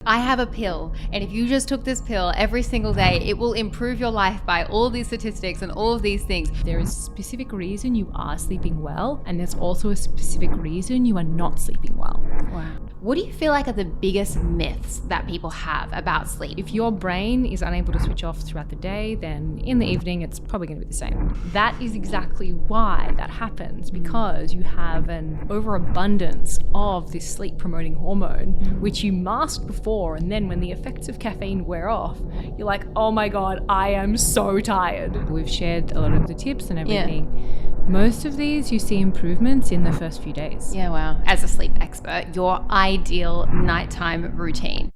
I have a pill, and if you just took this pill every single day, it will improve your life by all these statistics and all of these things. There is a specific reason you are sleeping well, and there's also a specific reason you are not sleeping well. Wow. What do you feel like are the biggest myths that people have about sleep? If your brain is unable to switch off throughout the day, then in the evening it's probably going to be the same. That is exactly why that happens, because you have an overabundance of this sleep-promoting hormone, which you masked before, and then when the effects of caffeine wear off, you're like, oh my God, I am so tired. We've shared a lot of the tips and everything. Yeah. Most of these, you see improvements in the first few days. Yeah, wow. As a sleep expert, your ideal nighttime routine.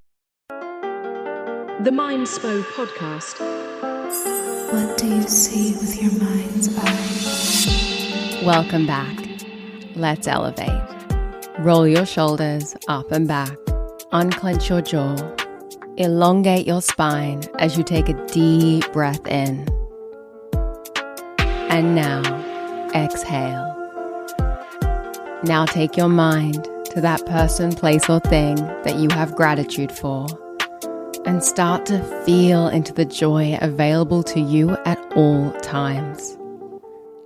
The Mindspo podcast. What do you see with your mind's eye? Welcome back. Let's elevate. Roll your shoulders up and back. Unclench your jaw. Elongate your spine as you take a deep breath in. And now, exhale. Now take your mind to that person, place, or thing that you have gratitude for, and start to feel into the joy available to you at all times.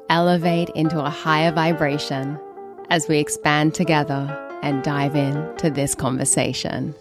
Elevate into a higher vibration as we expand together and dive into this conversation.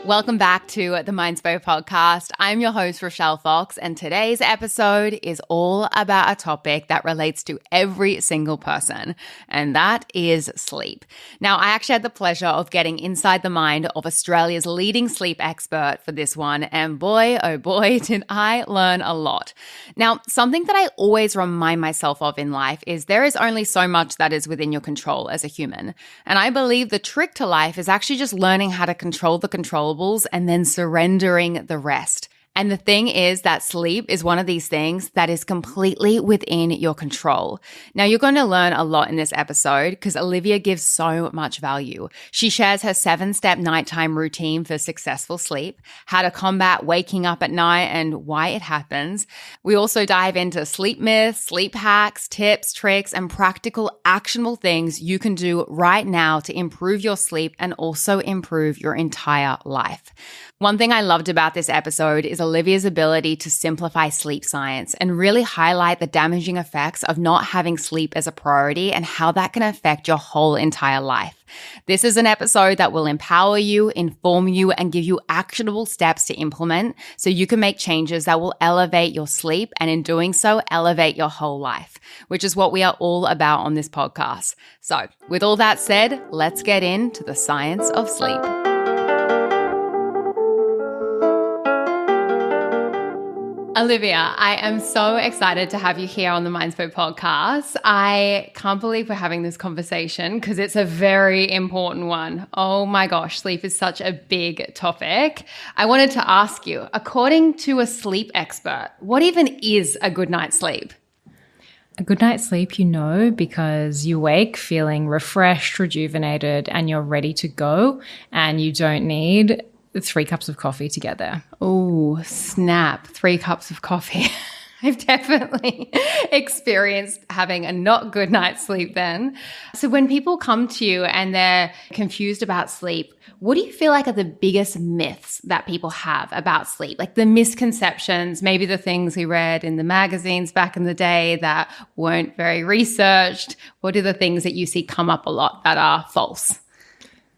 Welcome back to the Mindspo podcast. I'm your host, Rochelle Fox, and today's episode is all about a topic that relates to every single person, and that is sleep. Now, I actually had the pleasure of getting inside the mind of Australia's leading sleep expert for this one, and boy, oh boy, did I learn a lot. Now, something that I always remind myself of in life is there is only so much that is within your control as a human, and I believe the trick to life is actually just learning how to control the controllables and then surrendering the rest. And the thing is that sleep is one of these things that is completely within your control. Now, you're going to learn a lot in this episode because Olivia gives so much value. She shares her 7-step nighttime routine for successful sleep, how to combat waking up at night and why it happens. We also dive into sleep myths, sleep hacks, tips, tricks, and practical, actionable things you can do right now to improve your sleep and also improve your entire life. One thing I loved about this episode is Olivia's ability to simplify sleep science and really highlight the damaging effects of not having sleep as a priority and how that can affect your whole entire life. This is an episode that will empower you, inform you, and give you actionable steps to implement so you can make changes that will elevate your sleep and in doing so, elevate your whole life, which is what we are all about on this podcast. So with all that said, let's get into the science of sleep. Olivia, I am so excited to have you here on the Mindspo podcast. I can't believe we're having this conversation because it's a very important one. Oh my gosh, sleep is such a big topic. I wanted to ask you, according to a sleep expert, what even is a good night's sleep? A good night's sleep, you know, because you wake feeling refreshed, rejuvenated, and you're ready to go, and you don't need 3 cups of coffee to get there. Oh, snap. 3 cups of coffee. I've definitely experienced having a not good night's sleep then. So when people come to you and they're confused about sleep, what do you feel like are the biggest myths that people have about sleep? Like the misconceptions, maybe the things we read in the magazines back in the day that weren't very researched. What are the things that you see come up a lot that are false?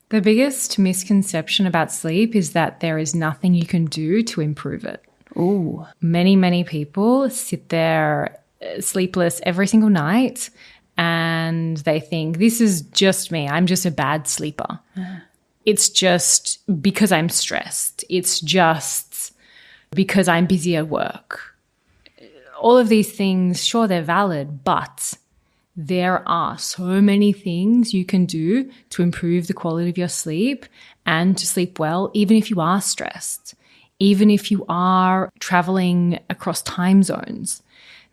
The biggest misconception about sleep is that there is nothing you can do to improve it. Ooh. Many people sit there sleepless every single night and they think, this is just me. I'm just a bad sleeper. It's just because I'm stressed. It's just because I'm busy at work. All of these things, sure, they're valid, but there are so many things you can do to improve the quality of your sleep and to sleep well, even if you are stressed, even if you are traveling across time zones.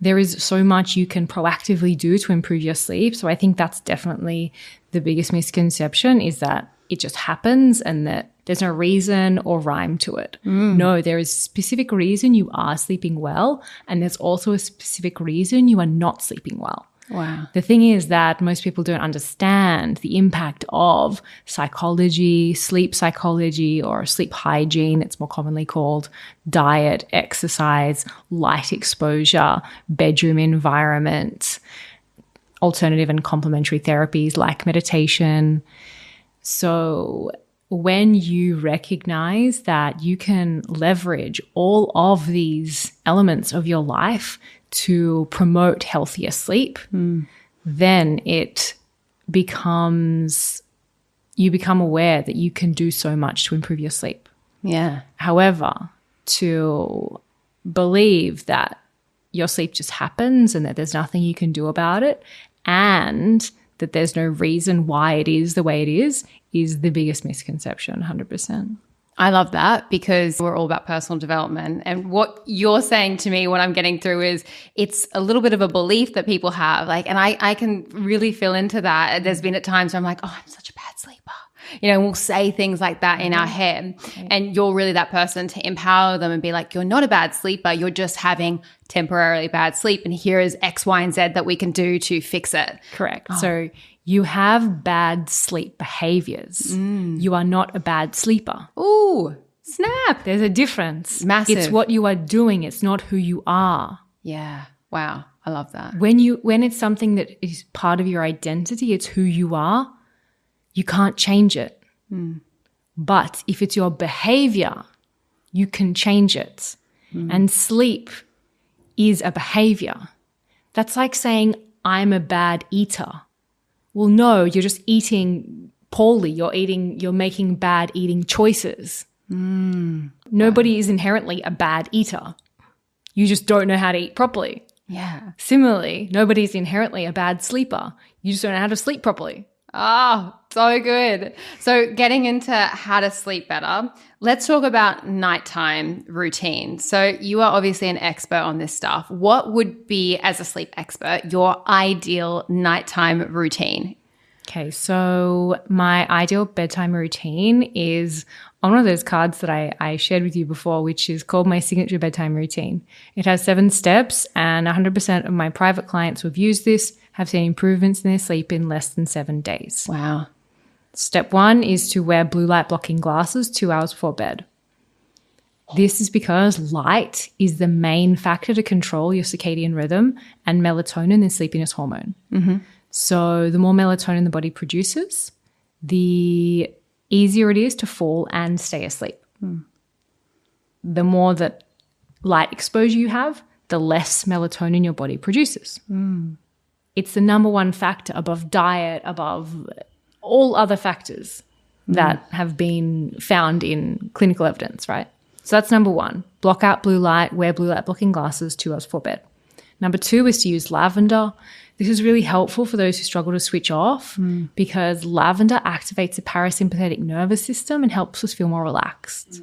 There is so much you can proactively do to improve your sleep. So I think that's definitely the biggest misconception, is that it just happens and that there's no reason or rhyme to it. No, there is a specific reason you are sleeping well, and there's also a specific reason you are not sleeping well. Wow. The thing is that most people don't understand the impact of psychology, sleep psychology, or sleep hygiene, it's more commonly called, diet, exercise, light exposure, bedroom environment, alternative and complementary therapies like meditation. So when you recognize that you can leverage all of these elements of your life to promote healthier sleep, then it becomes, you become aware that you can do so much to improve your sleep. Yeah. However, to believe that your sleep just happens and that there's nothing you can do about it and that there's no reason why it is the way it is the biggest misconception, 100%. I love that because we're all about personal development. And what you're saying to me, what I'm getting through is it's a little bit of a belief that people have. Like, and I can really feel into that. There's been at times where I'm like, oh, I'm such a bad sleeper. You know, we'll say things like that in our head. And you're really that person to empower them and be like, you're not a bad sleeper. You're just having temporarily bad sleep. And here is X, Y, and Z that we can do to fix it. Correct. So you have bad sleep behaviors. You are not a bad sleeper. Ooh, snap. There's a difference. Massive. It's what you are doing. It's not who you are. Yeah. Wow. I love that. When it's something that is part of your identity, it's who you are, you can't change it. But if it's your behavior, you can change it. And sleep is a behavior. That's like saying, I'm a bad eater. Well, no, you're just eating poorly. You're making bad eating choices. Nobody is inherently a bad eater. You just don't know how to eat properly. Yeah. Similarly, nobody's inherently a bad sleeper. You just don't know how to sleep properly. Oh, so good. So getting into how to sleep better, let's talk about nighttime routine. So you are obviously an expert on this stuff. What would be, as a sleep expert, your ideal nighttime routine? Okay, so my ideal bedtime routine is on one of those cards that I shared with you before, which is called my signature bedtime routine. It has 7 steps, and 100% of my private clients who have used this have seen improvements in their sleep in less than 7 days. Wow. Step 1 is to wear blue light blocking glasses 2 hours before bed. This is because light is the main factor to control your circadian rhythm and melatonin, the sleepiness hormone. So the more melatonin the body produces, the easier it is to fall and stay asleep. The more that light exposure you have, the less melatonin your body produces. It's the number one factor above diet, above all other factors that have been found in clinical evidence, right? So that's number 1. Block out blue light, wear blue light blocking glasses 2 hours before bed. Number 2 is to use lavender. This is really helpful for those who struggle to switch off because lavender activates the parasympathetic nervous system and helps us feel more relaxed.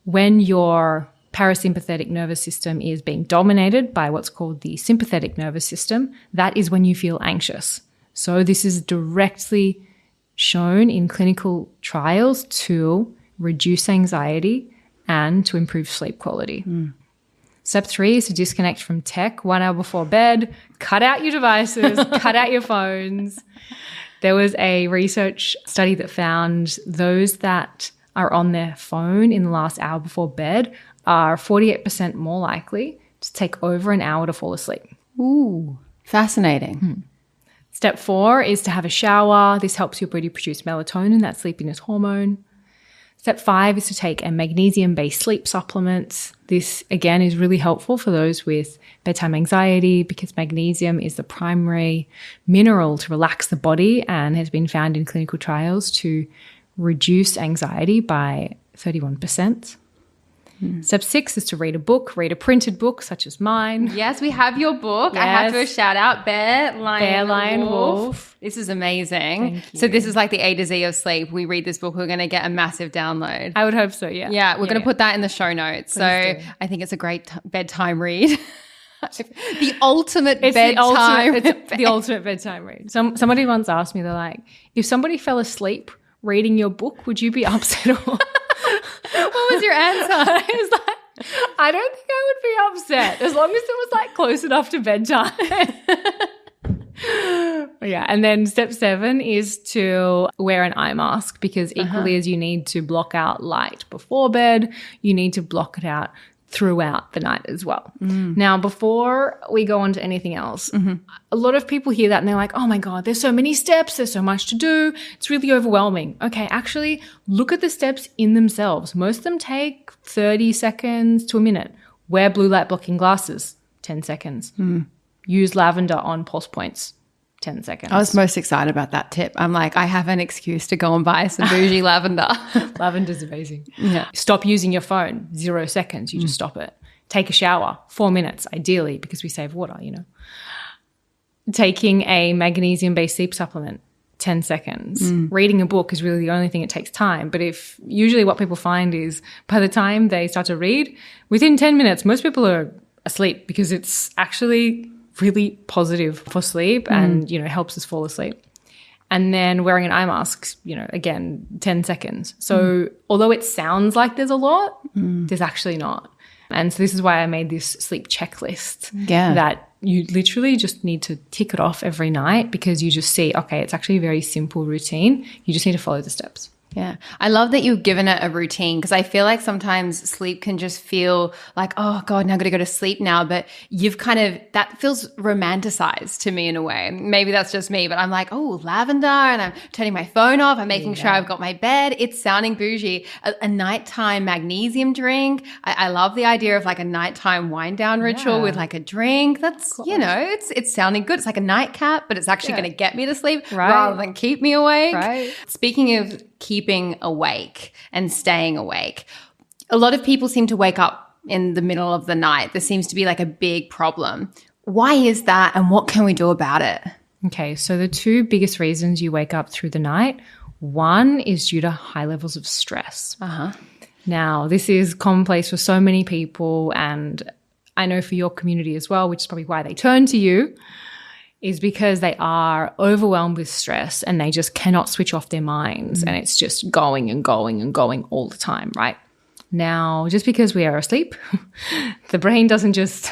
When your parasympathetic nervous system is being dominated by what's called the sympathetic nervous system, that is when you feel anxious. So this is directly shown in clinical trials to reduce anxiety and to improve sleep quality. Step 3 is to disconnect from tech 1 hour before bed. Cut out your devices, cut out your phones. There was a research study that found those that are on their phone in the last hour before bed are 48% more likely to take over an hour to fall asleep. Ooh, fascinating. Step 4 is to have a shower. This helps your body produce melatonin, that sleepiness hormone. Step 5 is to take a magnesium-based sleep supplement. This, again, is really helpful for those with bedtime anxiety because magnesium is the primary mineral to relax the body and has been found in clinical trials to reduce anxiety by 31%. Step 6 is to read a book, read a printed book such as mine. Yes, we have your book. I have to shout out Bear, Lion, Wolf. This is amazing. So this is like the A to Z of sleep. We read this book, we're going to get a massive download. I would hope so, yeah. Yeah, we're going to put that in the show notes. So I think it's a great bedtime read. The ultimate bedtime. It's the ultimate bedtime read. Somebody once asked me, they're like, if somebody fell asleep reading your book, would you be upset or What was your answer? I was like, I don't think I would be upset as long as it was like close enough to bedtime. Yeah. And then step 7 is to wear an eye mask, because equally as you need to block out light before bed, you need to block it out throughout the night as well. Now, before we go on to anything else, a lot of people hear that and they're like, oh my God, there's so many steps, there's so much to do, it's really overwhelming. Okay, actually, look at the steps in themselves. Most of them take 30 seconds to a minute. Wear blue light blocking glasses, 10 seconds. Use lavender on pulse points, 10 seconds. I was most excited about that tip. I'm like, I have an excuse to go and buy some bougie lavender. Lavender's amazing. Yeah. Stop using your phone, 0 seconds. You just stop it. Take a shower, 4 minutes, ideally, because we save water, you know. Taking a magnesium-based sleep supplement, 10 seconds. Reading a book is really the only thing that takes time. But if usually what people find is by the time they start to read, within 10 minutes, most people are asleep, because it's actually really positive for sleep and, you know, helps us fall asleep. And then wearing an eye mask, you know, again, 10 seconds. So although it sounds like there's a lot, there's actually not. And so this is why I made this sleep checklist that you literally just need to tick it off every night, because you just see, okay, it's actually a very simple routine. You just need to follow the steps. Yeah. I love that you've given it a routine, because I feel like sometimes sleep can just feel like, oh God, now I've got to go to sleep now. But you've kind of, that feels romanticized to me in a way. Maybe that's just me, but I'm like, oh, lavender, and I'm turning my phone off. I'm making sure I've got my bed. It's sounding bougie. A nighttime magnesium drink. I love the idea of like a nighttime wind down ritual with like a drink. That's, you know, it's sounding good. It's like a nightcap, but it's actually going to get me to sleep rather than keep me awake. Right. Speaking of keeping awake and staying awake, a lot of people seem to wake up in the middle of the night. There seems to be like a big problem. Why is that, and what can we do about it? Okay, so the 2 biggest reasons you wake up through the night, one is due to high levels of stress. Now, this is commonplace for so many people, and I know for your community as well, which is probably why they turn to you, is because they are overwhelmed with stress and they just cannot switch off their minds, and it's just going and going and going all the time, right? Now, just because we are asleep, the brain doesn't just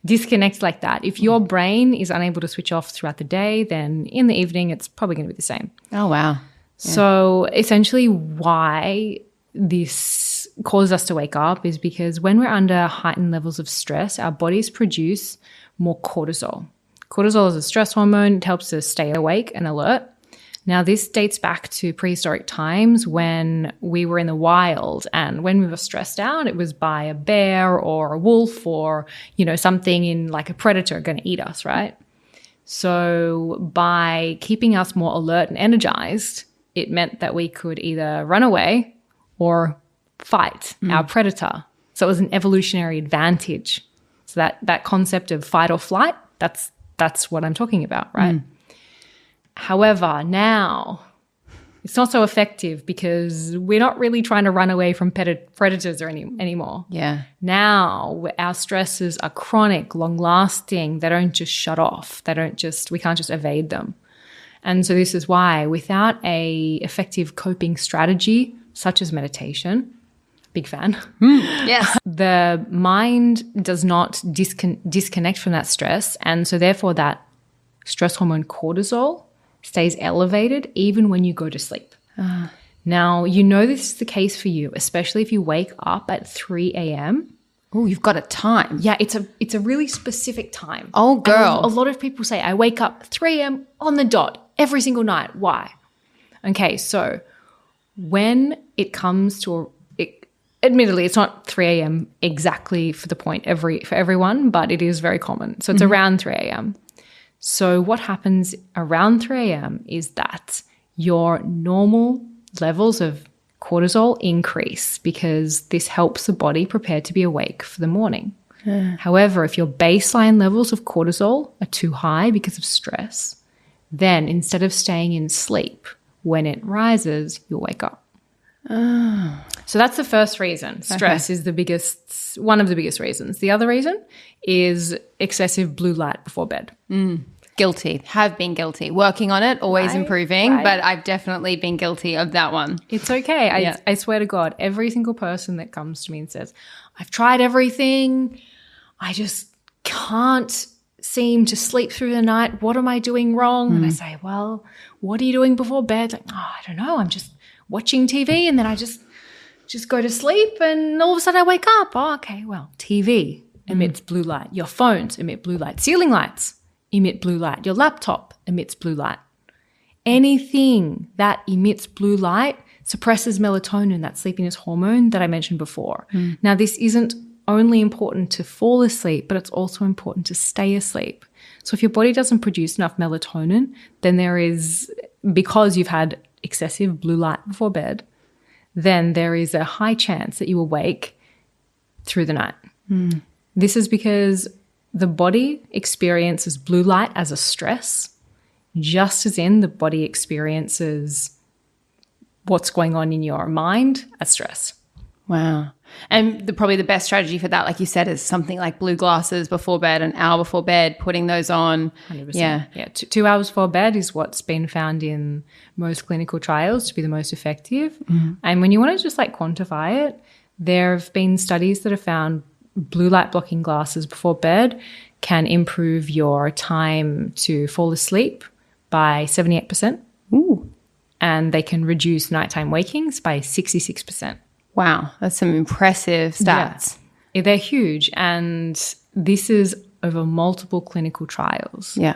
disconnect like that. If your brain is unable to switch off throughout the day, then in the evening it's probably going to be the same. Oh, wow. So essentially why this causes us to wake up is because when we're under heightened levels of stress, our bodies produce more cortisol. Cortisol is a stress hormone. It helps us stay awake and alert. Now, this dates back to prehistoric times when we were in the wild, and when we were stressed out, it was by a bear or a wolf or, you know, something in like a predator going to eat us, right? So by keeping us more alert and energized, it meant that we could either run away or fight our predator. So it was an evolutionary advantage. So that concept of fight or flight, that's what I'm talking about, right? However, now it's not so effective because we're not really trying to run away from predators anymore. Yeah. Now our stresses are chronic, long-lasting. They don't just shut off. We can't just evade them. And so this is why without a effective coping strategy such as meditation, big fan. Yes. The mind does not disconnect from that stress, and so therefore that stress hormone cortisol stays elevated even when you go to sleep. Now, you know this is the case for you, especially if you wake up at 3 a.m. Oh, you've got a time. Yeah, it's a really specific time. Oh, girl. And a lot of people say, I wake up 3 a.m. on the dot every single night. Why? Okay, so when it comes to admittedly, it's not 3 a.m. exactly for the point for everyone, but it is very common. So it's around 3 a.m. So what happens around 3 a.m. is that your normal levels of cortisol increase because this helps the body prepare to be awake for the morning. However, if your baseline levels of cortisol are too high because of stress, then instead of staying in sleep, when it rises, you'll wake up. So that's the first reason. Stress is one of the biggest reasons. The other reason is excessive blue light before bed. Guilty. Have been guilty. Working on it, always improving, but I've definitely been guilty of that one. It's okay. I swear to God, every single person that comes to me and says, I've tried everything, I just can't seem to sleep through the night. What am I doing wrong? And I say, well, what are you doing before bed? Like, oh, I don't know. I'm just watching TV and then I just go to sleep and all of a sudden I wake up. Oh, okay. Well, TV emits blue light. Your phones emit blue light. Ceiling lights emit blue light. Your laptop emits blue light. Anything that emits blue light suppresses melatonin, that sleepiness hormone that I mentioned before. Now, this isn't only important to fall asleep, but it's also important to stay asleep. So if your body doesn't produce enough melatonin, then because you've had excessive blue light before bed, then there is a high chance that you awake through the night. This is because the body experiences blue light as a stress, just as in the body experiences what's going on in your mind as stress. Wow. And probably the best strategy for that, like you said, is something like blue glasses before bed, an hour before bed, putting those on. 100%. Yeah. 2 hours before bed is what's been found in most clinical trials to be the most effective. And when you want to just like quantify it, there have been studies that have found blue light blocking glasses before bed can improve your time to fall asleep by 78%. Ooh. And they can reduce nighttime wakings by 66%. Wow. That's some impressive stats. Yeah. They're huge. And this is over multiple clinical trials. Yeah.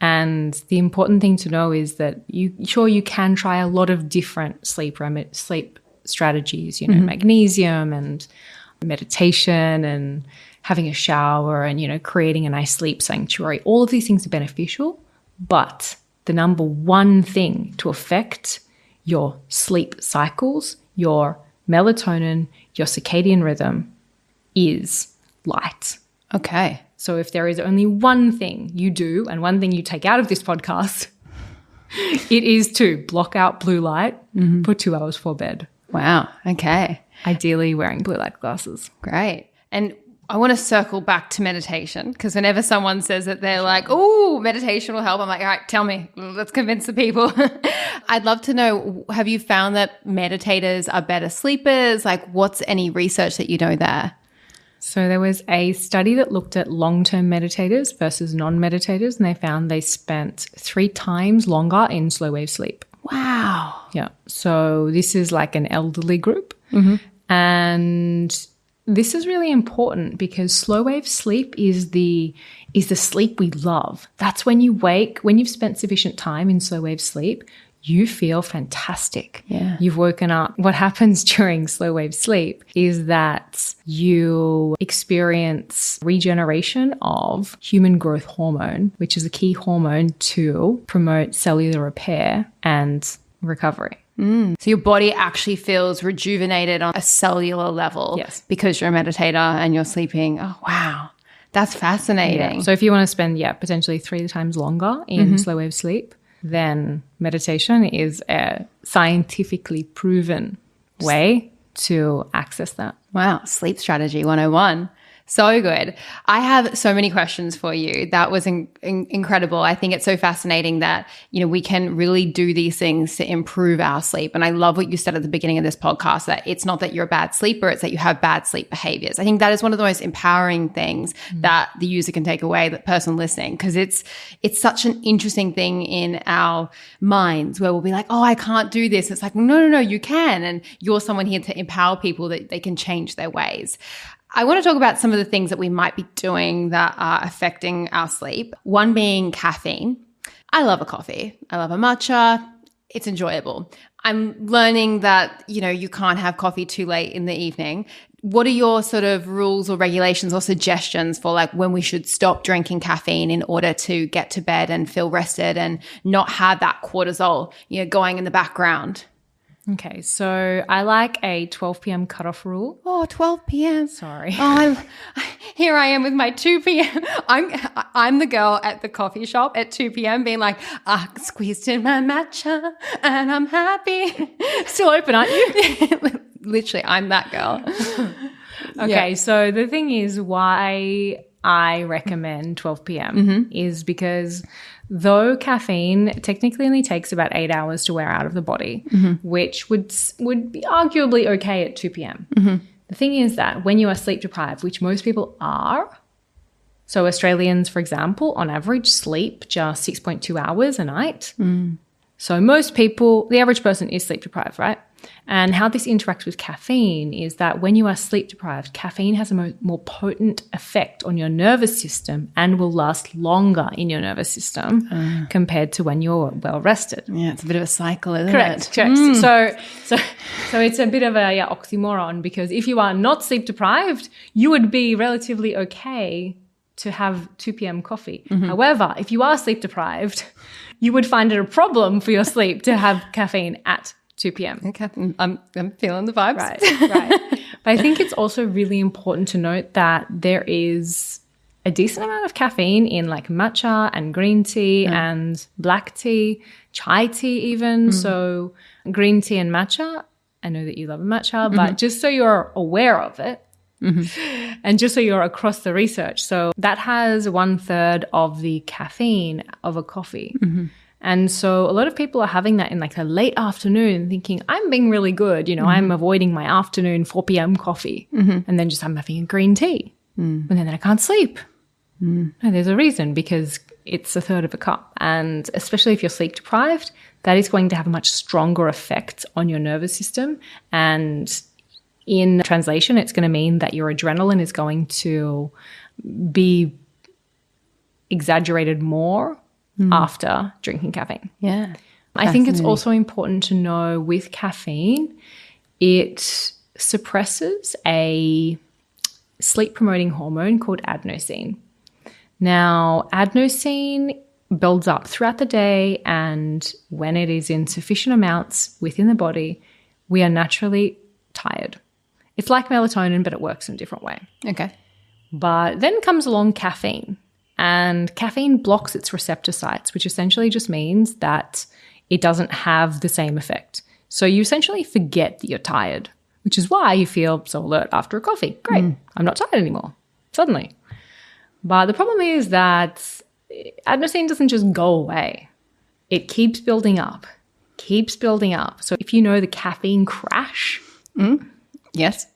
And the important thing to know is that you can try a lot of different sleep strategies, magnesium and meditation and having a shower and, creating a nice sleep sanctuary. All of these things are beneficial, but the number one thing to affect your sleep cycles, your melatonin, your circadian rhythm is light. Okay. So if there is only one thing you do and one thing you take out of this podcast, it is to block out blue light for 2 hours before bed. Wow. Okay. Ideally wearing blue light glasses. Great. And I want to circle back to meditation because whenever someone says that they're like, oh, meditation will help, I'm like, all right, tell me, let's convince the people. I'd love to know, have you found that meditators are better sleepers? Like what's any research that you know there? So there was a study that looked at long-term meditators versus non-meditators, and they found they spent 3 times longer in slow wave sleep. Wow. Yeah. So this is like an elderly group. And this is really important because slow wave sleep is the sleep we love. That's when you wake, when you've spent sufficient time in slow wave sleep, you feel fantastic. Yeah. You've woken up. What happens during slow wave sleep is that you experience regeneration of human growth hormone, which is a key hormone to promote cellular repair and recovery. So your body actually feels rejuvenated on a cellular level. Yes. Because you're a meditator and you're sleeping. Oh, wow. That's fascinating. Yeah. So if you want to spend, potentially 3 times longer in slow wave sleep, then meditation is a scientifically proven way to access that. Wow. Sleep strategy 101. So good. I have so many questions for you. That was incredible. I think it's so fascinating that, we can really do these things to improve our sleep. And I love what you said at the beginning of this podcast, that it's not that you're a bad sleeper, it's that you have bad sleep behaviors. I think that is one of the most empowering things that the user can take away, the person listening, because it's such an interesting thing in our minds where we'll be like, oh, I can't do this. It's like, no, you can. And you're someone here to empower people that they can change their ways. I want to talk about some of the things that we might be doing that are affecting our sleep. One being caffeine. I love a coffee. I love a matcha. It's enjoyable. I'm learning that, you can't have coffee too late in the evening. What are your sort of rules or regulations or suggestions for like when we should stop drinking caffeine in order to get to bed and feel rested and not have that cortisol, going in the background? Okay, so I like a 12 p.m. cutoff rule. Oh, 12 p.m. Sorry. Oh, here I am with my 2 p.m. I'm the girl at the coffee shop at 2 p.m. being like, I squeezed in my matcha and I'm happy. Still open, aren't you? Literally, I'm that girl. Okay, so the thing is why I recommend 12 p.m. is because though caffeine technically only takes about 8 hours to wear out of the body, which would be arguably okay at 2 p.m. The thing is that when you are sleep deprived, which most people are, So Australians, for example, on average sleep just 6.2 hours a night. So most people, the average person is sleep deprived, right? And how this interacts with caffeine is that when you are sleep deprived, caffeine has a more potent effect on your nervous system and will last longer in your nervous system compared to when you're well rested. Yeah, it's a bit of a cycle, isn't Correct. So it's a bit of a oxymoron, because if you are not sleep deprived, you would be relatively okay to have 2 p.m. coffee. However, if you are sleep deprived, you would find it a problem for your sleep to have caffeine at 2 p.m. Okay, I'm feeling the vibes. Right. But I think it's also really important to note that there is a decent amount of caffeine in like matcha and green tea and black tea, chai tea even. So green tea and matcha, I know that you love matcha, but just so you're aware of it, and just so you're across the research. So that has 1/3 of the caffeine of a coffee. And so a lot of people are having that in like a late afternoon thinking, I'm being really good. You know, I'm avoiding my afternoon 4 p.m. coffee. And then just I'm having a green tea. And then I can't sleep. And there's a reason, because it's 1/3 of a cup. And especially if you're sleep deprived, that is going to have a much stronger effect on your nervous system. And in translation, it's going to mean that your adrenaline is going to be exaggerated more after drinking caffeine. Yeah. I think it's also important to know with caffeine, it suppresses a sleep-promoting hormone called adenosine. Now, adenosine builds up throughout the day, and when it is in sufficient amounts within the body, we are naturally tired. It's like melatonin, but it works in a different way. Okay. But then comes along caffeine, and caffeine blocks its receptor sites, which essentially just means that it doesn't have the same effect. So you essentially forget that you're tired, which is why you feel so alert after a coffee. Great, I'm not tired anymore, suddenly. But the problem is that adenosine doesn't just go away. It keeps building up, So if you know the caffeine crash, yes,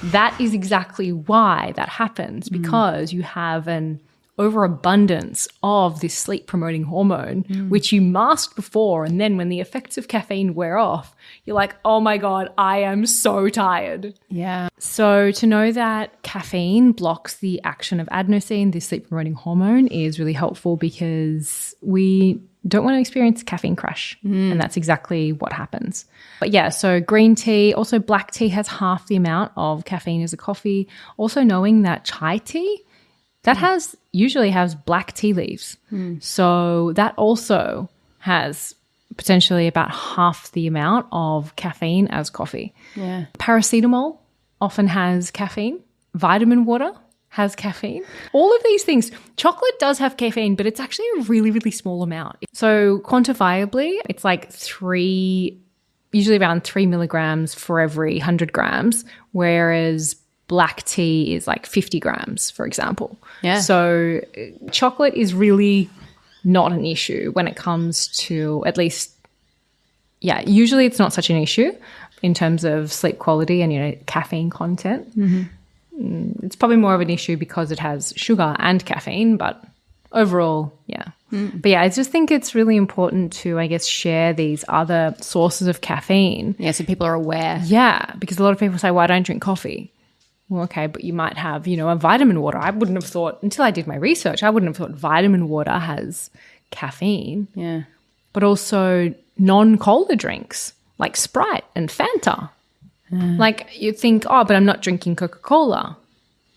that is exactly why that happens, because you have an overabundance of this sleep-promoting hormone, which you masked before, and then when the effects of caffeine wear off, you're like, oh my God, I am so tired. Yeah. So to know that caffeine blocks the action of adenosine, this sleep-promoting hormone, is really helpful, because we don't want to experience a caffeine crash, and that's exactly what happens. But yeah, so green tea, also black tea has half the amount of caffeine as a coffee. Also knowing that chai tea, that usually has black tea leaves. So that also has potentially about half the amount of caffeine as coffee. Yeah. Paracetamol often has caffeine. Vitamin water has caffeine. All of these things. Chocolate does have caffeine, but it's actually a really, really small amount. So quantifiably, it's like usually around 3 milligrams for every 100 grams, whereas black tea is like 50 grams, for example. Yeah. So chocolate is really not an issue when it comes to, at least, usually it's not such an issue in terms of sleep quality and, caffeine content. It's probably more of an issue because it has sugar and caffeine, but overall, yeah. But I just think it's really important to, I guess, share these other sources of caffeine. Yeah, so people are aware. Yeah, because a lot of people say, well, I don't drink coffee. Well, okay, but you might have, a vitamin water. I wouldn't have thought, until I did my research, I wouldn't have thought vitamin water has caffeine. Yeah. But also non-cola drinks like Sprite and Fanta. Like you think, oh, but I'm not drinking Coca-Cola.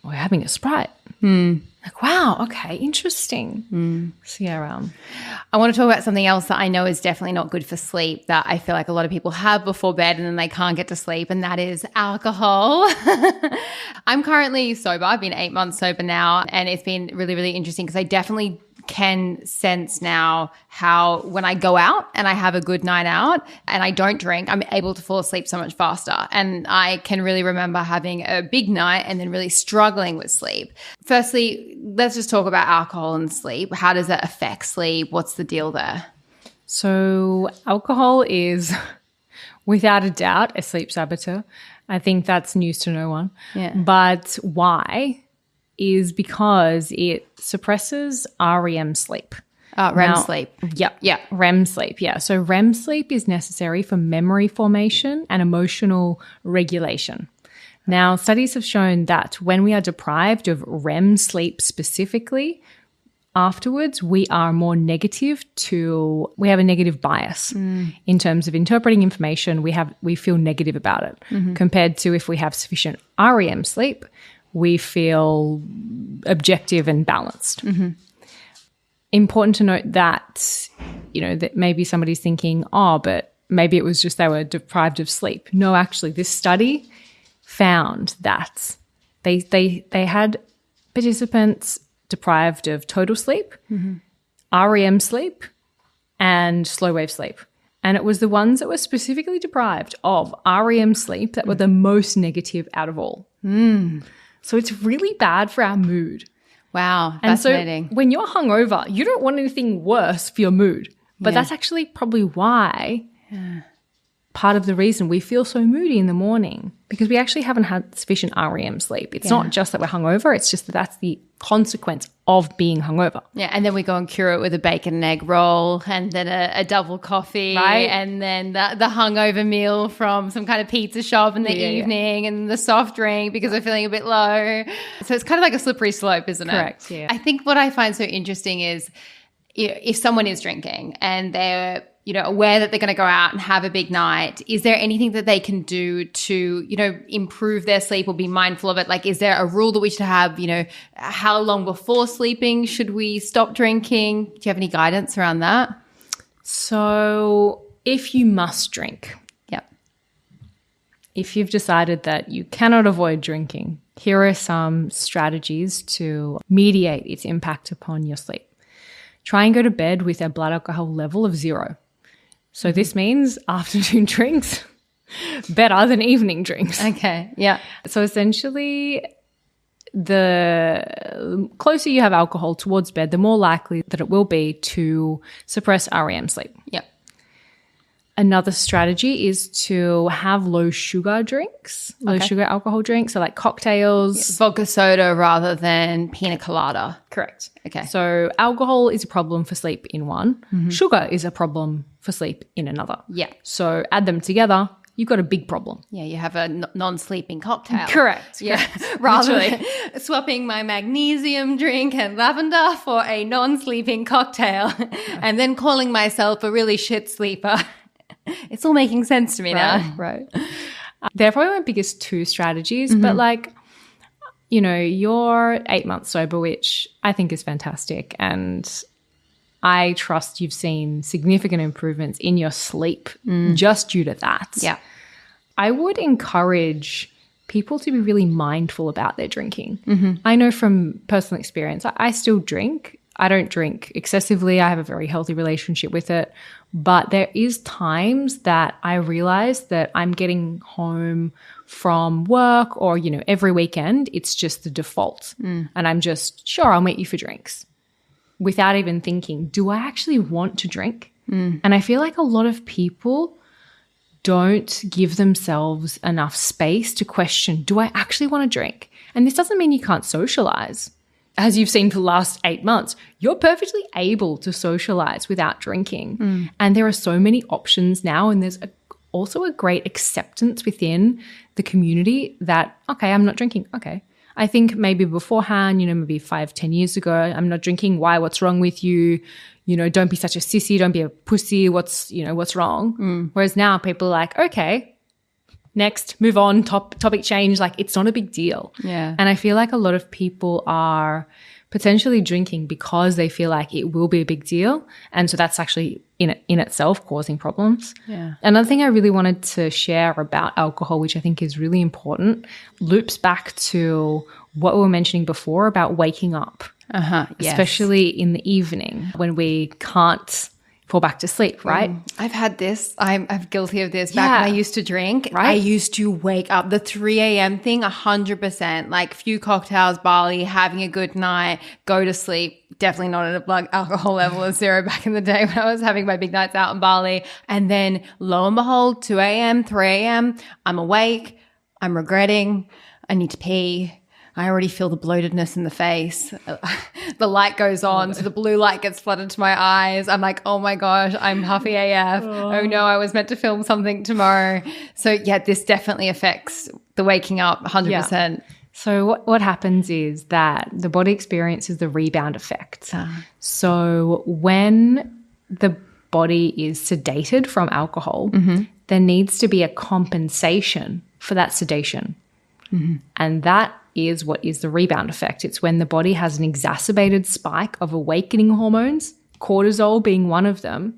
We're having a Sprite. Like, wow, okay, interesting. So I want to talk about something else that I know is definitely not good for sleep, that I feel like a lot of people have before bed and then they can't get to sleep, and that is alcohol. I'm currently sober. I've been 8 months sober now, and it's been really, really interesting because I definitely can sense now how when I go out and I have a good night out and I don't drink, I'm able to fall asleep so much faster. And I can really remember having a big night and then really struggling with sleep. Firstly, let's just talk about alcohol and sleep. How does that affect sleep? What's the deal there? So alcohol is without a doubt a sleep saboteur. I think that's news to no one. Yeah. But why? is because it suppresses REM sleep. REM sleep. Yep. Yeah. REM sleep. Yeah. So REM sleep is necessary for memory formation and emotional regulation. Now, studies have shown that when we are deprived of REM sleep specifically, afterwards we are more negative we have a negative bias in terms of interpreting information. We feel negative about it compared to if we have sufficient REM sleep, we feel objective and balanced. Important to note that, that maybe somebody's thinking, but maybe it was just they were deprived of sleep. No, actually, this study found that they had participants deprived of total sleep, REM sleep, and slow wave sleep. And it was the ones that were specifically deprived of REM sleep that were the most negative out of all. So it's really bad for our mood. Wow, and fascinating. So when you're hungover, you don't want anything worse for your mood. But that's actually probably why part of the reason we feel so moody in the morning, because we actually haven't had sufficient REM sleep. It's not just that we're hungover, it's just that that's the consequence of being hungover. Yeah, and then we go and cure it with a bacon and egg roll and then a double coffee, right? And then the hungover meal from some kind of pizza shop in the evening and the soft drink because we're feeling a bit low. So it's kind of like a slippery slope, isn't it? Correct, yeah. I think what I find so interesting is if someone is drinking and they're aware that they're going to go out and have a big night, is there anything that they can do to, improve their sleep or be mindful of it? Like, is there a rule that we should have, how long before sleeping should we stop drinking? Do you have any guidance around that? So if you must drink, if you've decided that you cannot avoid drinking, here are some strategies to mediate its impact upon your sleep. Try and go to bed with a blood alcohol level of 0. So this means afternoon drinks better than evening drinks. Okay, yeah. So essentially, the closer you have alcohol towards bed, the more likely that it will be to suppress REM sleep. Yep. Another strategy is to have low sugar drinks, low sugar alcohol drinks, so like cocktails. Vodka soda rather than pina colada. Correct. Okay. So alcohol is a problem for sleep in one. Sugar is a problem for sleep in another. Yeah. So add them together, you've got a big problem. Yeah, you have a non-sleeping cocktail. Correct. Yeah. Rather than swapping my magnesium drink and lavender for a non-sleeping cocktail and then calling myself a really shit sleeper. It's all making sense to me now. Right. They're probably my biggest 2 strategies, but you're 8 months sober, which I think is fantastic. And I trust you've seen significant improvements in your sleep just due to that. Yeah. I would encourage people to be really mindful about their drinking. I know from personal experience, I still drink. I don't drink excessively. I have a very healthy relationship with it. But there is times that I realize that I'm getting home from work or, every weekend, it's just the default. And I'm just, sure, I'll meet you for drinks without even thinking, do I actually want to drink? And I feel like a lot of people don't give themselves enough space to question, do I actually want to drink? And this doesn't mean you can't socialize. As you've seen for the last 8 months, you're perfectly able to socialize without drinking. And there are so many options now, and there's also a great acceptance within the community that, okay, I'm not drinking. Okay. I think maybe beforehand, maybe 5-10 years ago, I'm not drinking. Why? What's wrong with you? Don't be such a sissy. Don't be a pussy. What's wrong? Whereas now people are like, okay, next, move on, topic change. Like, it's not a big deal. Yeah. And I feel like a lot of people are potentially drinking because they feel like it will be a big deal. And so that's actually in itself causing problems. Yeah. Another thing I really wanted to share about alcohol, which I think is really important, loops back to what we were mentioning before about waking up, Yes. especially in the evening when we can't fall back to sleep, right? I've had this. I'm guilty of this. Back when I used to drink, right? I used to wake up. The 3 a.m. thing, 100%. Like, few cocktails, barley, having a good night, go to sleep. Definitely not at a blood alcohol level of 0 back in the day when I was having my big nights out in Bali. And then lo and behold, 2 a.m., 3 a.m., I'm awake. I'm regretting. I need to pee. I already feel the bloatedness in the face. The light goes on, so the blue light gets flooded to my eyes. I'm like, oh my gosh, I'm huffy AF. Oh no, I was meant to film something tomorrow. So yeah, this definitely affects the waking up 100%. Yeah. So what happens is that the body experiences the rebound effect. So when the body is sedated from alcohol, there needs to be a compensation for that sedation. And that is what is the rebound effect. It's when the body has an exacerbated spike of awakening hormones, cortisol being one of them,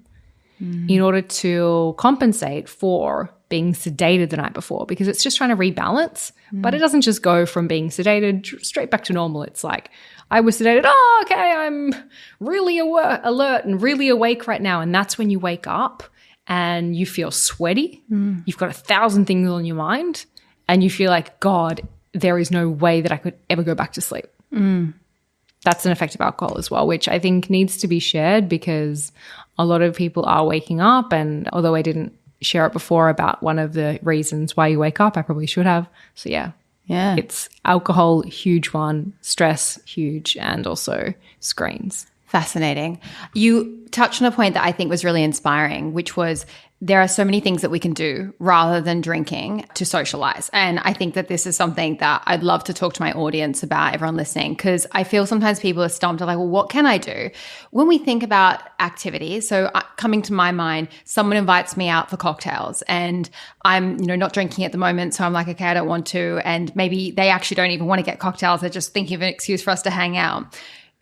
in order to compensate for being sedated the night before, because it's just trying to rebalance. But it doesn't just go from being sedated straight back to normal. It's like, I was sedated, okay, I'm really alert and really awake right now. And that's when you wake up and you feel sweaty. You've got 1,000 things on your mind and you feel like, God, there is no way that I could ever go back to sleep. That's an effect of alcohol as well, which I think needs to be shared, because a lot of people are waking up. And although I didn't share it before about one of the reasons why you wake up, I probably should have. So yeah, it's alcohol, huge one, stress, huge, and also screens. Fascinating. You touched on a point that I think was really inspiring, which was there are so many things that we can do rather than drinking to socialize. And I think that this is something that I'd love to talk to my audience about, everyone listening, because I feel sometimes people are stumped, like, well, what can I do? When we think about activities, so coming to my mind, someone invites me out for cocktails and I'm, not drinking at the moment. So I'm like, okay, I don't want to. And maybe they actually don't even want to get cocktails. They're just thinking of an excuse for us to hang out.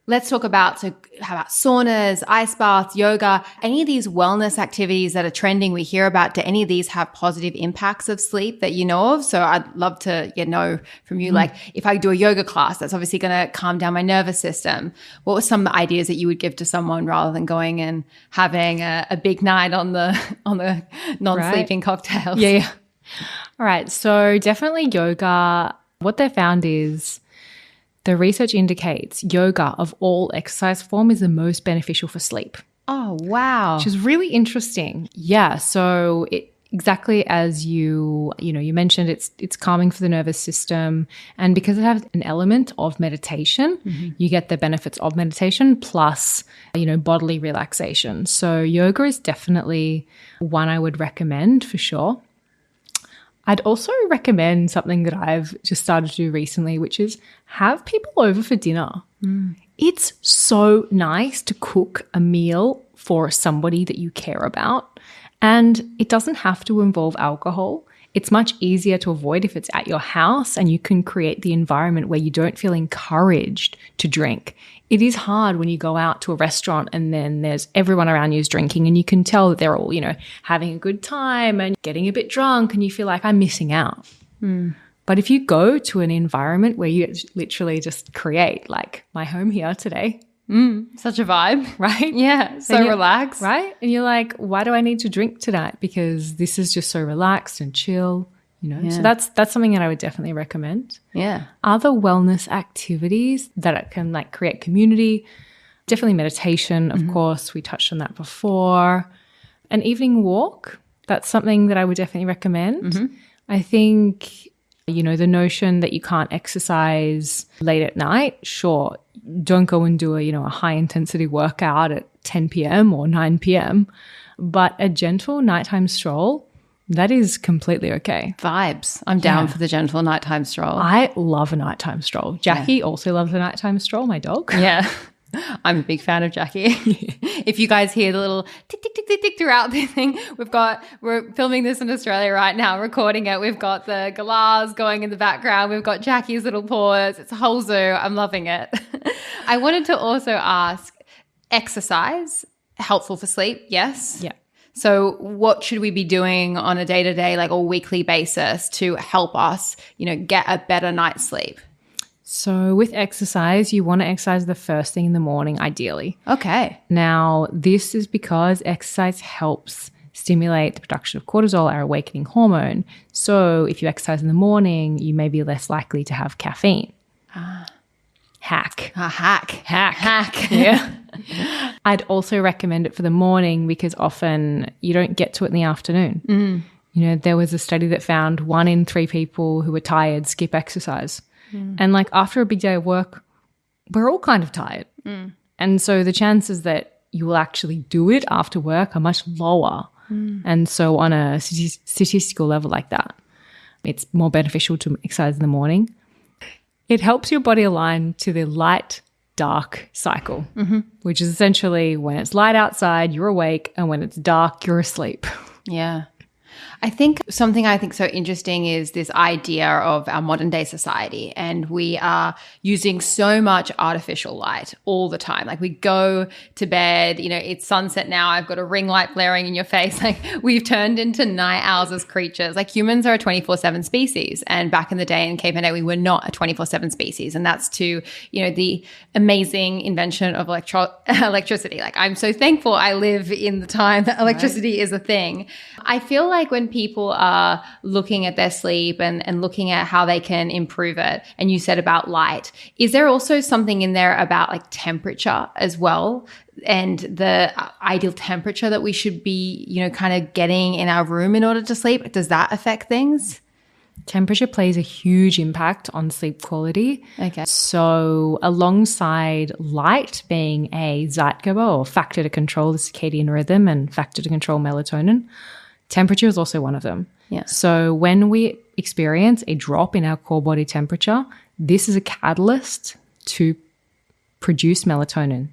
Let's talk about, so how about saunas, ice baths, yoga, any of these wellness activities that are trending we hear about? Do any of these have positive impacts of sleep that you know of? So I'd love to know from you, like if I do a yoga class, that's obviously going to calm down my nervous system. What were some ideas that you would give to someone rather than going and having a big night on the non-sleeping cocktails? Yeah. All right. So definitely yoga. What they found is, the research indicates yoga of all exercise form is the most beneficial for sleep. Oh, wow. Which is really interesting. Yeah. So exactly as you mentioned, it's calming for the nervous system. And because it has an element of meditation, you get the benefits of meditation plus, bodily relaxation. So yoga is definitely one I would recommend for sure. I'd also recommend something that I've just started to do recently, which is have people over for dinner. It's so nice to cook a meal for somebody that you care about, and it doesn't have to involve alcohol. It's much easier to avoid if it's at your house and you can create the environment where you don't feel encouraged to drink. It is hard when you go out to a restaurant and then there's everyone around you is drinking and you can tell that they're all, having a good time and getting a bit drunk and you feel like I'm missing out. But if you go to an environment where you literally just create, like my home here today. Such a vibe, right? Yeah, so relaxed. Right? And you're like, why do I need to drink tonight? Because this is just so relaxed and chill. So that's something that I would definitely recommend. Yeah. Other wellness activities that can create community, definitely meditation, of course. We touched on that before. An evening walk, that's something that I would definitely recommend. I think, the notion that you can't exercise late at night, sure, don't go and do a high intensity workout at 10 p.m. or 9 p.m. But a gentle nighttime stroll, that is completely okay. Vibes. I'm down for the gentle nighttime stroll. I love a nighttime stroll. Jackie also loves a nighttime stroll, my dog. Yeah. I'm a big fan of Jackie. If you guys hear the little tick, tick, tick, tick, tick throughout the thing, we're filming this in Australia right now, recording it. We've got the galahs going in the background. We've got Jackie's little paws. It's a whole zoo. I'm loving it. I wanted to also ask, exercise, helpful for sleep? Yes. Yeah. So what should we be doing on a day-to-day, or weekly basis to help us, get a better night's sleep? So with exercise, you want to exercise the first thing in the morning, ideally. Okay. Now, this is because exercise helps stimulate the production of cortisol, our awakening hormone. So if you exercise in the morning, you may be less likely to have caffeine. Hack. Hack. Yeah. I'd also recommend it for the morning because often you don't get to it in the afternoon. There was a study that found 1 in 3 people who were tired skip exercise. And like after a big day of work, we're all kind of tired. And so the chances that you will actually do it after work are much lower. And so on a statistical level like that, it's more beneficial to exercise in the morning. It helps your body align to the light-dark cycle, which is essentially when it's light outside, you're awake, and when it's dark, you're asleep. Yeah. I think something I think so interesting is this idea of our modern day society, and we are using so much artificial light all the time. Like we go to bed, you know, it's sunset now, I've got a ring light blaring in your face. Like we've turned into night owls as creatures. Like humans are a 24/7 species, and back in the day in caveman, we were not a 24/7 species, and that's to, you know, the amazing invention of electricity. Like I'm so thankful I live in the time that electricity is a thing. I feel like when people are looking at their sleep and looking at how they can improve it, and you said about light, is there also something in there about like temperature as well, and the ideal temperature that we should be, you know, kind of getting in our room in order to sleep? Does that affect things? Temperature plays a huge impact on sleep quality. Okay. So alongside light being a Zeitgeber, or factor to control the circadian rhythm and factor to control melatonin, temperature is also one of them. Yeah. So when we experience a drop in our core body temperature, this is a catalyst to produce melatonin.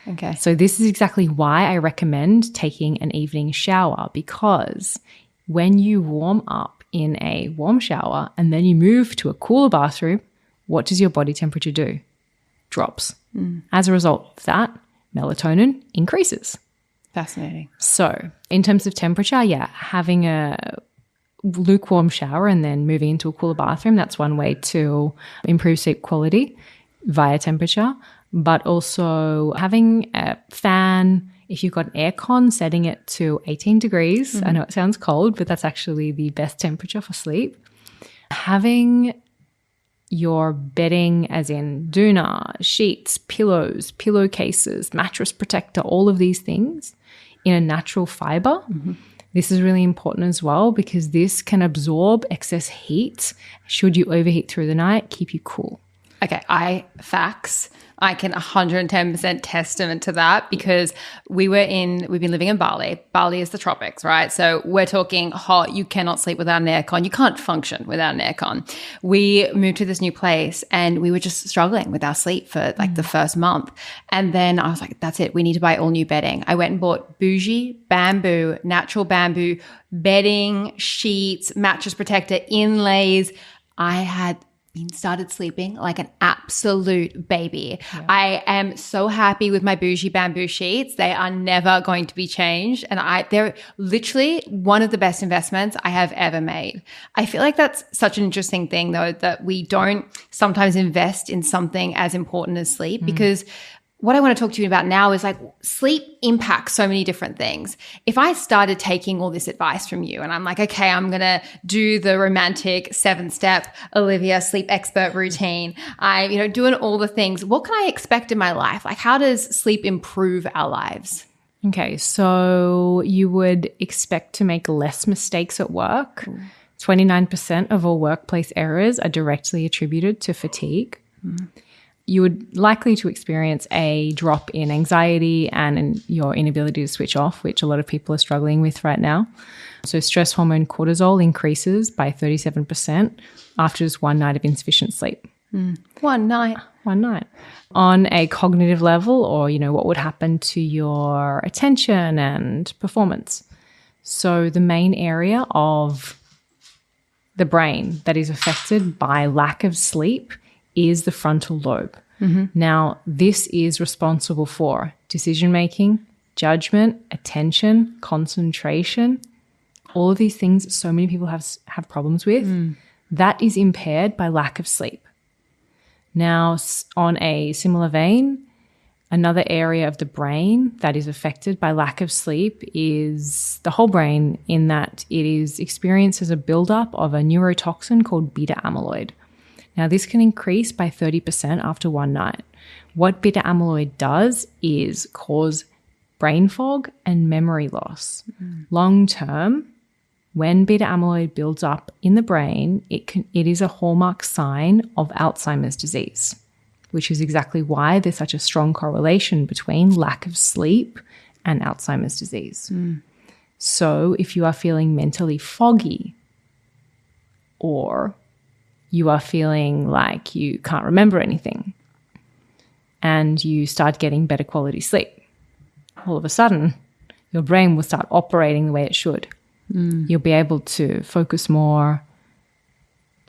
Okay. So this is exactly why I recommend taking an evening shower, because when you warm up in a warm shower and then you move to a cooler bathroom, what does your body temperature do? Drops. As a result of that, melatonin increases. Fascinating. So in terms of temperature, having a lukewarm shower and then moving into a cooler bathroom, that's one way to improve sleep quality via temperature. But also having a fan, if you've got an aircon, setting it to 18 degrees. I know it sounds cold, but that's actually the best temperature for sleep. Having your bedding, as in doona, sheets, pillows, pillowcases, mattress protector, all of these things in a natural fiber. This is really important as well, because this can absorb excess heat. Should you overheat through the night, keep you cool. Okay, I can 110% testament to that, because we've been living in Bali. Bali is the tropics, right? So we're talking hot. You cannot sleep without an aircon. You can't function without an aircon. We moved to this new place and we were just struggling with our sleep for like the first month. And then I was like, that's it. We need to buy all new bedding. I went and bought bougie bamboo, natural bamboo bedding, sheets, mattress protector, inlays. I had started sleeping like an absolute baby. Yeah. I am so happy with my bougie bamboo sheets. They are never going to be changed. And they're literally one of the best investments I have ever made. I feel like that's such an interesting thing though, that we don't sometimes invest in something as important as sleep, because what I want to talk to you about now is like sleep impacts so many different things. If I started taking all this advice from you and I'm like, okay, I'm going to do the romantic 7-step Olivia sleep expert routine. I'm, doing all the things. What can I expect in my life? Like, how does sleep improve our lives? Okay, so you would expect to make less mistakes at work. 29% of all workplace errors are directly attributed to fatigue. You would likely to experience a drop in anxiety and in your inability to switch off, which a lot of people are struggling with right now. So stress hormone cortisol increases by 37% after just one night of insufficient sleep. One night. On a cognitive level, or, what would happen to your attention and performance. So the main area of the brain that is affected by lack of sleep is the frontal lobe. Now, this is responsible for decision-making, judgment, attention, concentration, all of these things so many people have problems with. That is impaired by lack of sleep. Now, on a similar vein, another area of the brain that is affected by lack of sleep is the whole brain, in that it is experienced as a buildup of a neurotoxin called beta amyloid. Now, this can increase by 30% after one night. What beta amyloid does is cause brain fog and memory loss. Long term, when beta amyloid builds up in the brain, it is a hallmark sign of Alzheimer's disease, which is exactly why there's such a strong correlation between lack of sleep and Alzheimer's disease. So if you are feeling mentally foggy, or you are feeling like you can't remember anything, and you start getting better quality sleep, all of a sudden your brain will start operating the way it should. You'll be able to focus more,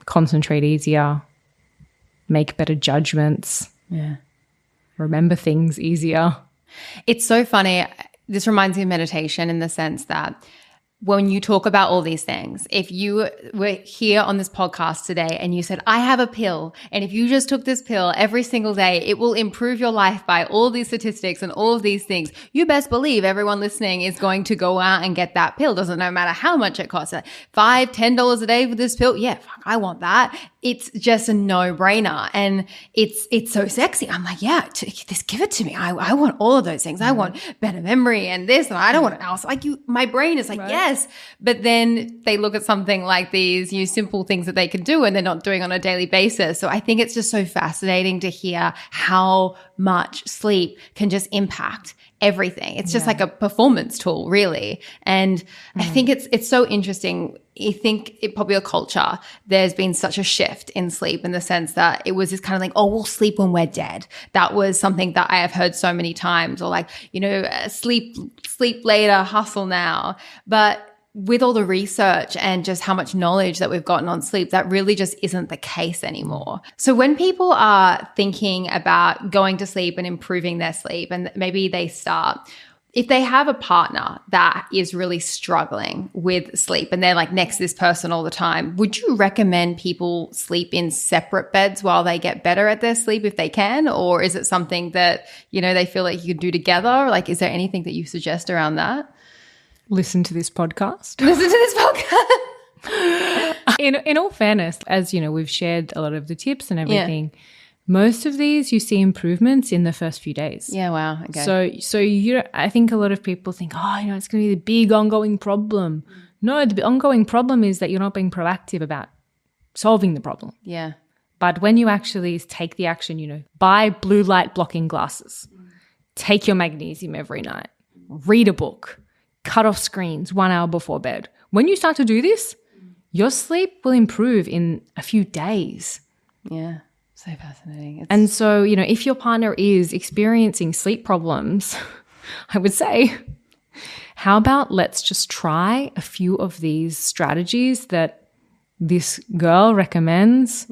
concentrate easier, make better judgments, remember things easier. It's so funny. This reminds me of meditation in the sense that when you talk about all these things, if you were here on this podcast today and you said, I have a pill, and if you just took this pill every single day, it will improve your life by all these statistics and all of these things, you best believe everyone listening is going to go out and get that pill. Doesn't no matter how much it costs. $5, $10 a day for this pill. Yeah, fuck, I want that. It's just a no-brainer. And it's so sexy. I'm like, yeah, just give it to me. I want all of those things. I want better memory and this, and I don't want it else. Like my brain is like, yes. But then they look at something like these simple things that they can do and they're not doing on a daily basis. So I think it's just so fascinating to hear how much sleep can just impact everything. It's just like a performance tool, really. And I think it's so interesting. I think in popular culture, there's been such a shift in sleep in the sense that it was this kind of like, oh, we'll sleep when we're dead. That was something that I have heard so many times, or like, sleep later, hustle now. But with all the research and just how much knowledge that we've gotten on sleep, that really just isn't the case anymore. So when people are thinking about going to sleep and improving their sleep, and maybe they start, if they have a partner that is really struggling with sleep and they're like next to this person all the time, would you recommend people sleep in separate beds while they get better at their sleep if they can? Or is it something that, they feel like you could do together? Like, is there anything that you suggest around that? Listen to this podcast. In all fairness, as we've shared a lot of the tips and everything, most of these you see improvements in the first few days. Yeah, wow. Okay. So I think a lot of people think, it's going to be the big ongoing problem. No, the ongoing problem is that you're not being proactive about solving the problem. Yeah. But when you actually take the action, buy blue light blocking glasses, take your magnesium every night, read a book, cut off screens 1 hour before bed. When you start to do this, your sleep will improve in a few days. Yeah, so fascinating. And so, if your partner is experiencing sleep problems, I would say, how about let's just try a few of these strategies that this girl recommends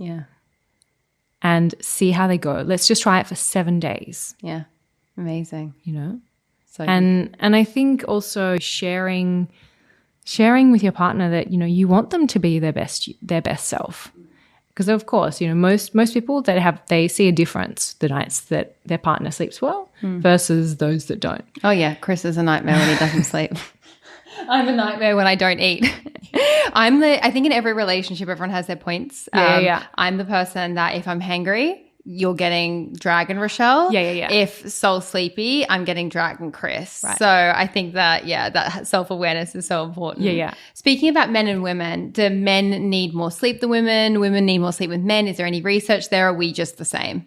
and see how they go. Let's just try it for 7 days. Yeah, amazing. So and I think also sharing with your partner that you want them to be their best self, because of course most people they see a difference the nights that their partner sleeps well versus those that don't. Oh yeah, Chris is a nightmare when he doesn't sleep. I'm a nightmare when I don't eat. I think in every relationship everyone has their points. I'm the person that if I'm hangry, you're getting Dragon Rochelle. Yeah. If soul sleepy, I'm getting Dragon Chris. Right. So I think that, that self-awareness is so important. Yeah. Speaking about men and women, do men need more sleep than women? Women need more sleep with men? Is there any research there? Or are we just the same?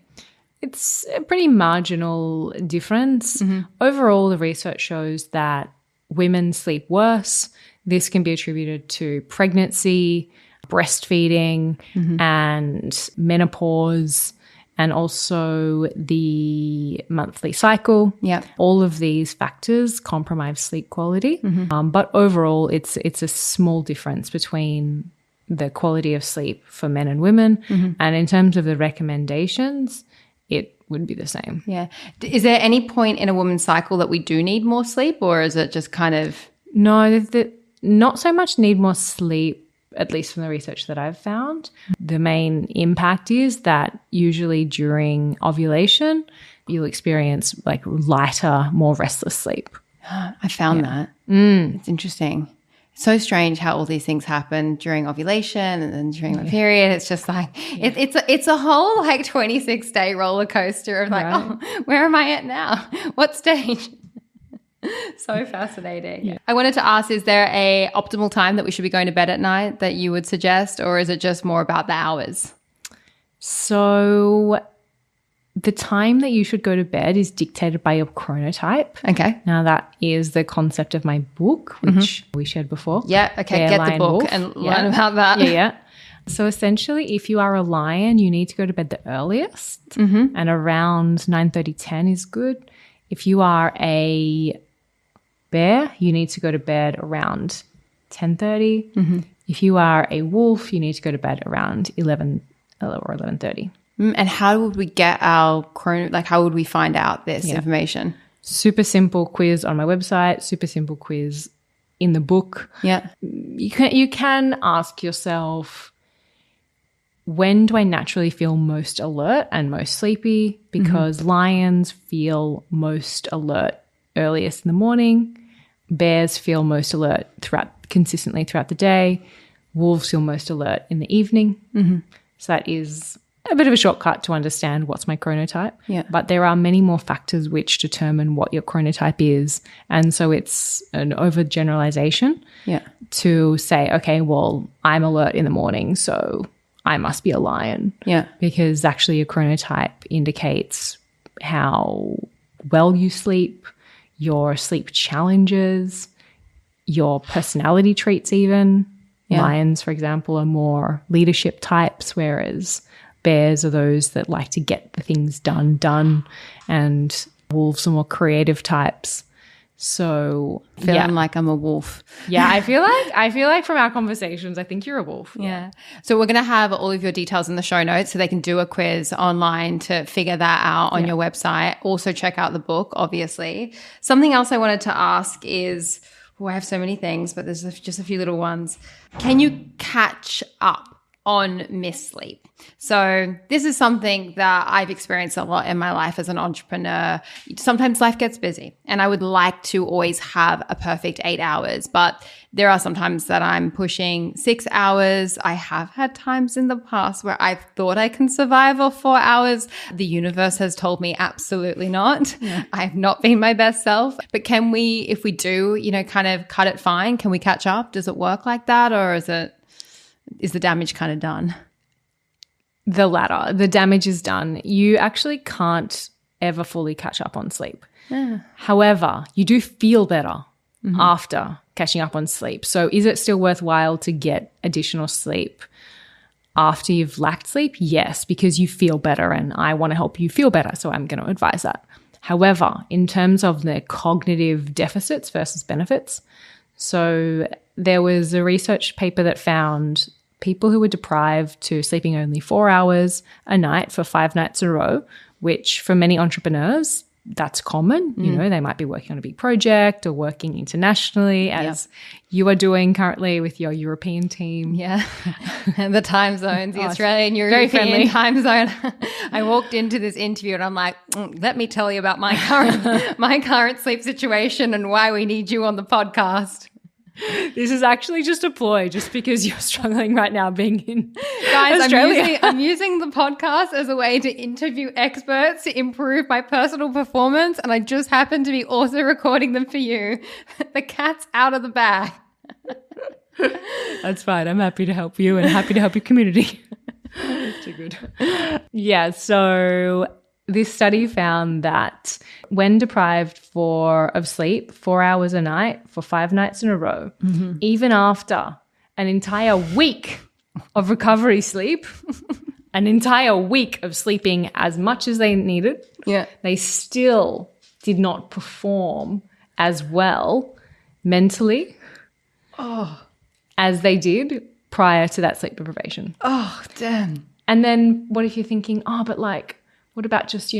It's a pretty marginal difference. Overall, the research shows that women sleep worse. This can be attributed to pregnancy, breastfeeding, and menopause, and also the monthly cycle. Yeah. All of these factors compromise sleep quality. But overall, it's a small difference between the quality of sleep for men and women. And in terms of the recommendations, it would be the same. Yeah. Is there any point in a woman's cycle that we do need more sleep, or is it just kind of... No, not so much need more sleep, at least from the research that I've found. The main impact is that usually during ovulation, you'll experience like lighter, more restless sleep. I found that. It's interesting. It's so strange how all these things happen during ovulation and then during my period. It's just like, it's a whole like 26-day roller coaster of like, oh, where am I at now? What stage? So fascinating. Yeah. I wanted to ask, is there a optimal time that we should be going to bed at night that you would suggest, or is it just more about the hours? So the time that you should go to bed is dictated by your chronotype. Okay. Now that is the concept of my book, which we shared before. Yeah. Okay. Get the book and learn about that. Yeah. So essentially, if you are a lion, you need to go to bed the earliest, and around 9:30, 10 is good. If you are a bear, you need to go to bed around 10:30. If you are a wolf, you need to go to bed around 11 or 11:30. And how would we get our how would we find out this information? Super simple quiz on my website, super simple quiz in the book. Yeah. You can ask yourself, when do I naturally feel most alert and most sleepy? Because lions feel most alert earliest in the morning. Bears feel most alert consistently throughout the day. Wolves feel most alert in the evening. So that is a bit of a shortcut to understand what's my chronotype. Yeah. But there are many more factors which determine what your chronotype is. And so it's an overgeneralization to say, okay, well, I'm alert in the morning, so I must be a lion. Yeah. Because actually your chronotype indicates how well you sleep, your sleep challenges, your personality traits even. Yeah. Lions, for example, are more leadership types, whereas bears are those that like to get the things done, and wolves are more creative types. So feeling like I'm a wolf. Yeah, I feel like from our conversations, I think you're a wolf. Yeah. So we're going to have all of your details in the show notes so they can do a quiz online to figure that out on your website. Also check out the book, obviously. Something else I wanted to ask is, I have so many things, but there's just a few little ones. Can you catch up on missed sleep? So this is something that I've experienced a lot in my life as an entrepreneur. Sometimes life gets busy and I would like to always have a perfect 8 hours, but there are sometimes that I'm pushing 6 hours. I have had times in the past where I've thought I can survive off 4 hours. The universe has told me absolutely not. Yeah. I've not been my best self. But can we, if we do, kind of cut it fine, can we catch up? Does it work like that, or is the damage kind of done? The latter. The damage is done. You actually can't ever fully catch up on sleep. Yeah. However, you do feel better after catching up on sleep. So is it still worthwhile to get additional sleep after you've lacked sleep? Yes, because you feel better and I want to help you feel better. So I'm going to advise that. However, in terms of the cognitive deficits versus benefits, so there was a research paper that found people who were deprived to sleeping only 4 hours a night for 5 nights in a row, which for many entrepreneurs, that's common. They might be working on a big project or working internationally as you are doing currently with your European team. Yeah. And the time zones, the Australian, European time zone. I walked into this interview and I'm like, let me tell you about my current sleep situation and why we need you on the podcast. This is actually just a ploy, just because you're struggling right now being in Australia. I'm using the podcast as a way to interview experts to improve my personal performance, and I just happen to be also recording them for you. The cat's out of the bag. That's fine. I'm happy to help you and happy to help your community. Too good. Yeah, so this study found that when deprived of sleep 4 hours a night for 5 nights in a row, even after an entire week of recovery sleep, an entire week of sleeping as much as they needed, they still did not perform as well mentally as they did prior to that sleep deprivation. Oh, damn. And then what if you're thinking, but what about just,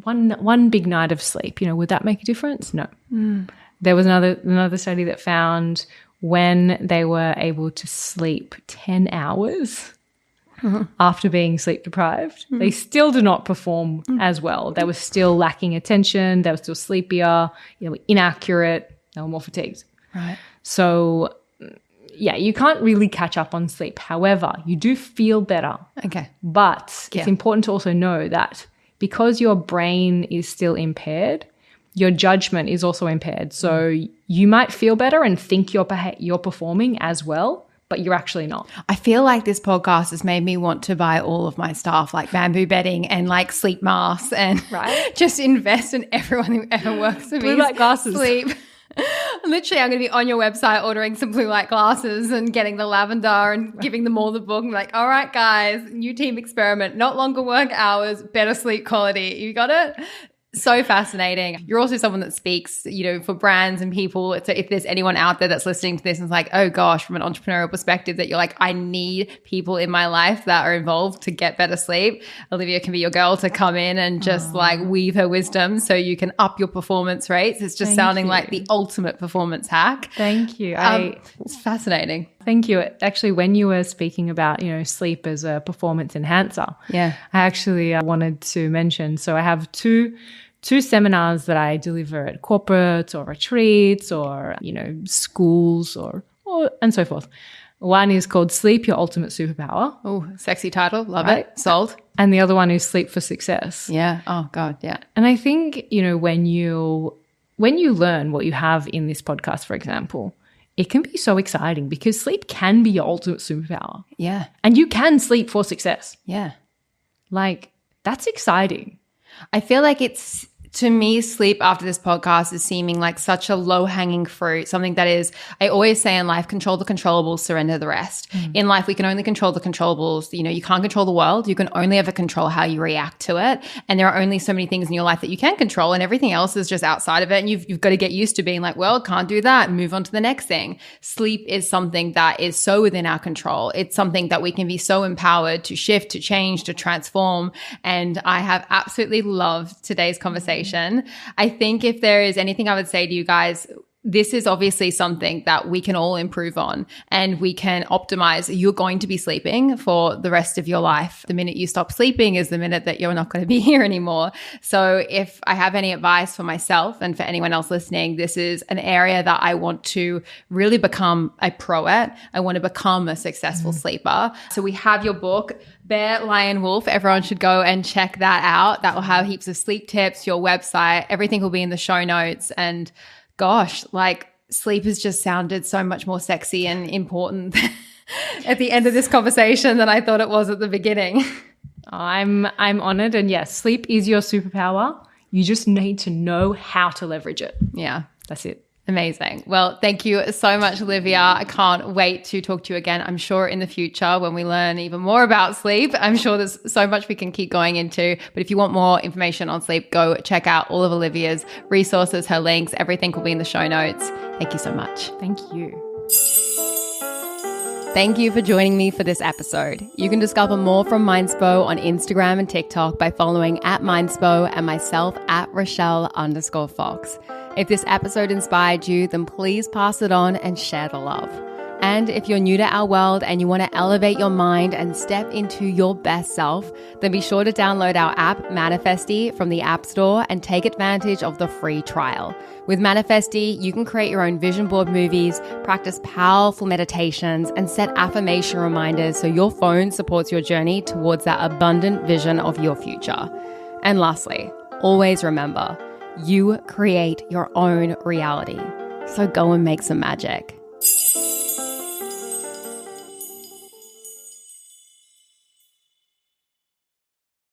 one big night of sleep? Would that make a difference? No. There was another study that found when they were able to sleep 10 hours after being sleep deprived, they still did not perform as well. They were still lacking attention. They were still sleepier. They were inaccurate. They were more fatigued. Right. So, you can't really catch up on sleep. However, you do feel better. Okay. But it's important to also know that because your brain is still impaired, your judgment is also impaired. So you might feel better and think you're performing as well, but you're actually not. I feel like this podcast has made me want to buy all of my stuff, like bamboo bedding and like sleep masks, and just invest in everyone who ever works with me. Blue light glasses. Sleep. Literally, I'm going to be on your website ordering some blue light glasses and getting the lavender and giving them all the book and be like, all right, guys, new team experiment, not longer work hours, better sleep quality. You got it? So fascinating. You're also someone that speaks, for brands and people. So if there's anyone out there that's listening to this and is like, oh gosh, from an entrepreneurial perspective, that you're like, I need people in my life that are involved to get better sleep, Olivia can be your girl to come in and just like weave her wisdom so you can up your performance rates. It's just sounding like the ultimate performance hack. Thank you. It's fascinating. Thank you. Actually, when you were speaking about, sleep as a performance enhancer, I actually wanted to mention, so I have two seminars that I deliver at corporates or retreats or, schools or and so forth. One is called Sleep, Your Ultimate Superpower. Oh, sexy title. Love it. Sold. And the other one is Sleep for Success. Yeah. Oh, God. Yeah. And I think, when you learn what you have in this podcast, for example, it can be so exciting because sleep can be your ultimate superpower. Yeah. And you can sleep for success. Yeah. Like, that's exciting. I feel like to me, sleep after this podcast is seeming like such a low-hanging fruit, something that is, I always say in life, control the controllables, surrender the rest. In life, we can only control the controllables. You can't control the world. You can only ever control how you react to it. And there are only so many things in your life that you can control, and everything else is just outside of it. And you've got to get used to being like, well, can't do that, move on to the next thing. Sleep is something that is so within our control. It's something that we can be so empowered to shift, to change, to transform. And I have absolutely loved today's conversation. I think if there is anything I would say to you guys, this is obviously something that we can all improve on and we can optimize. You're going to be sleeping for the rest of your life. The minute you stop sleeping is the minute that you're not going to be here anymore. So if I have any advice for myself and for anyone else listening, this is an area that I want to really become a pro at. I want to become a successful sleeper. So we have your book, Bear, Lion, Wolf. Everyone should go and check that out. That will have heaps of sleep tips, your website, everything will be in the show notes. And gosh, like sleep has just sounded so much more sexy and important at the end of this conversation than I thought it was at the beginning. I'm honored. And yes, sleep is your superpower. You just need to know how to leverage it. Yeah. That's it. Amazing. Well, thank you so much, Olivia. I can't wait to talk to you again. I'm sure in the future when we learn even more about sleep, I'm sure there's so much we can keep going into. But if you want more information on sleep, go check out all of Olivia's resources, her links, everything will be in the show notes. Thank you so much. Thank you. Thank you for joining me for this episode. You can discover more from Mindspo on Instagram and TikTok by following @Mindspo and myself @Rochelle_Fox. If this episode inspired you, then please pass it on and share the love. And if you're new to our world and you want to elevate your mind and step into your best self, then be sure to download our app, Manifesty, from the App Store and take advantage of the free trial. With Manifesty, you can create your own vision board movies, practice powerful meditations, and set affirmation reminders so your phone supports your journey towards that abundant vision of your future. And lastly, always remember, you create your own reality. So go and make some magic.